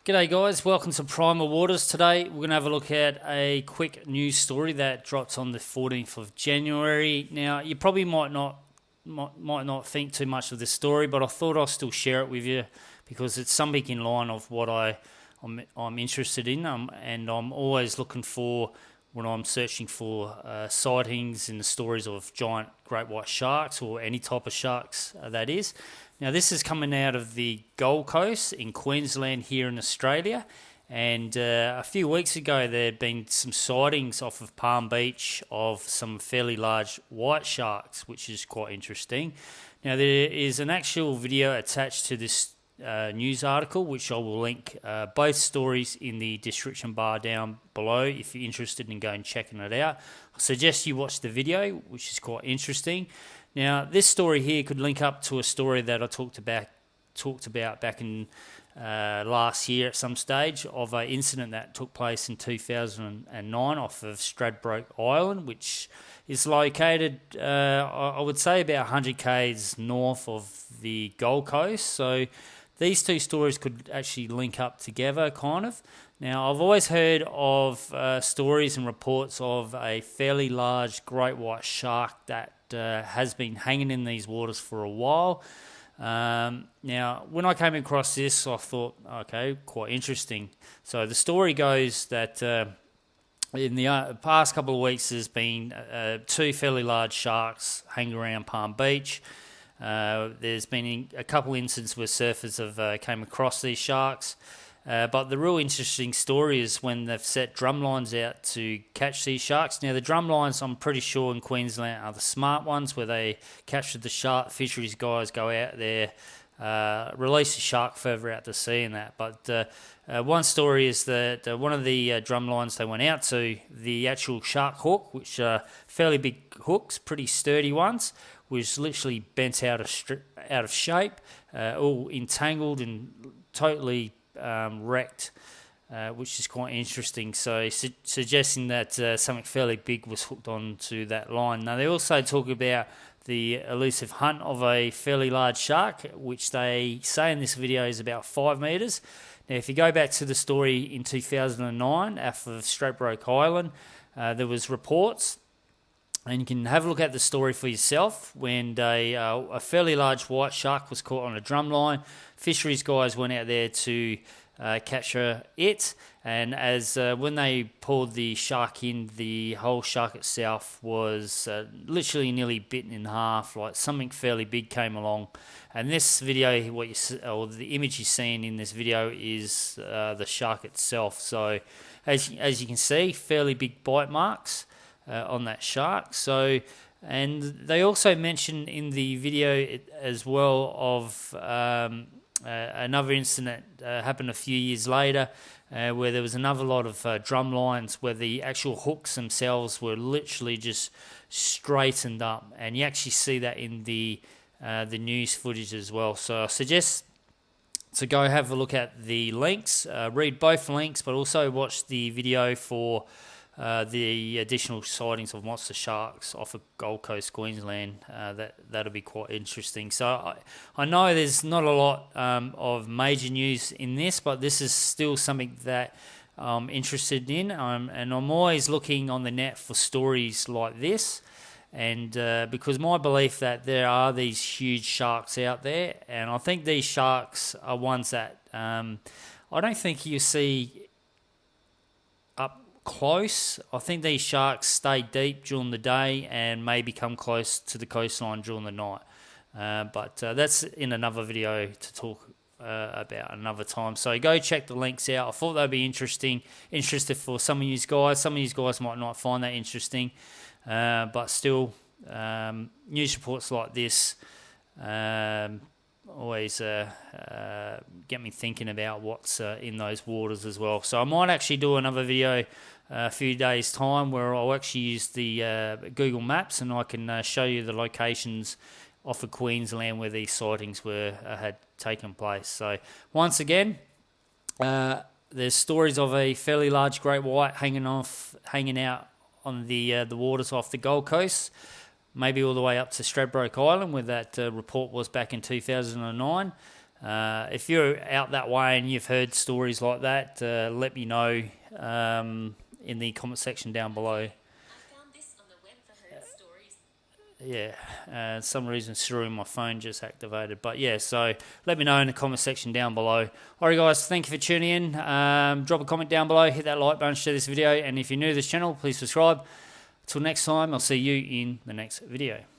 G'day guys, welcome to Primal Waters. Today we're going to have a look at a quick news story that dropped on the 14th of January. Now you probably might not think too much of this story, but I thought I'll still share it with you because it's something in line of what I'm interested in, and I'm always looking for, when I'm searching for sightings in the stories of giant great white sharks or any type of sharks that is. Now this is coming out of the Gold Coast in Queensland here in Australia, and a few weeks ago there had been some sightings off of Palm Beach of some fairly large white sharks, which is quite interesting. Now there is an actual video attached to this news article, which I will link both stories in the description bar down below if you're interested in going and checking it out. I suggest you watch the video, which is quite interesting. Now this story here could link up to a story that I talked about back in last year at some stage, of an incident that took place in 2009 off of Stradbroke Island, which is located, I would say, about 100 k's north of the Gold Coast. So these two stories could actually link up together, kind of. Now, I've always heard of stories and reports of a fairly large great white shark that has been hanging in these waters for a while. Now, when I came across this, I thought, okay, quite interesting. So the story goes that in the past couple of weeks, there's been two fairly large sharks hanging around Palm Beach. There's been a couple incidents where surfers have came across these sharks. But the real interesting story is when they've set drum lines out to catch these sharks. Now, the drum lines, I'm pretty sure in Queensland, are the smart ones where they capture the shark. Fisheries guys go out there, release the shark further out to sea and that. But one story is that one of the drum lines they went out to, the actual shark hook, which are fairly big hooks, pretty sturdy ones, was literally bent out of shape, all entangled and totally wrecked, which is quite interesting. So suggesting that something fairly big was hooked onto that line. Now they also talk about the elusive hunt of a fairly large shark, which they say in this video is about 5 metres. Now if you go back to the story in 2009 off of Stradbroke Island, there was reports, and you can have a look at the story for yourself, when a fairly large white shark was caught on a drum line. Fisheries guys went out there to capture it, and as when they pulled the shark in, the whole shark itself was literally nearly bitten in half. Like something fairly big came along, and this video, the image you're seeing in this video is the shark itself. So as you can see, fairly big bite marks on that shark. So, and they also mention in the video as well of another incident happened a few years later, where there was another lot of drum lines where the actual hooks themselves were literally just straightened up, and you actually see that in the news footage as well. So I suggest to go have a look at the links, read both links, but also watch the video for the additional sightings of monster sharks off of Gold Coast, Queensland. That'll be quite interesting. So I know there's not a lot of major news in this, but this is still something that I'm interested in, and I'm always looking on the net for stories like this, and because my belief that there are these huge sharks out there, and I think these sharks are ones that I don't think you see up close. I think these sharks stay deep during the day and maybe come close to the coastline during the night. But that's in another video to talk about another time. So go check the links out. I thought they'd be interested for some of you guys. Some of you guys might not find that interesting, but still, news reports like this always get me thinking about what's in those waters as well. So I might actually do another video a few days time where I'll actually use the Google Maps, and I can show you the locations off of Queensland where these sightings had taken place. So once again, there's stories of a fairly large great white hanging out on the waters off the Gold Coast, maybe all the way up to Stradbroke Island, where that report was back in 2009. If you're out that way and you've heard stories like that, let me know in the comment section down below. Yeah, some reason Siri on my phone just activated. But yeah, so let me know in the comment section down below. Alright guys, thank you for tuning in. Drop a comment down below, hit that like button, share this video, and if you're new to this channel, please subscribe. Until next time, I'll see you in the next video.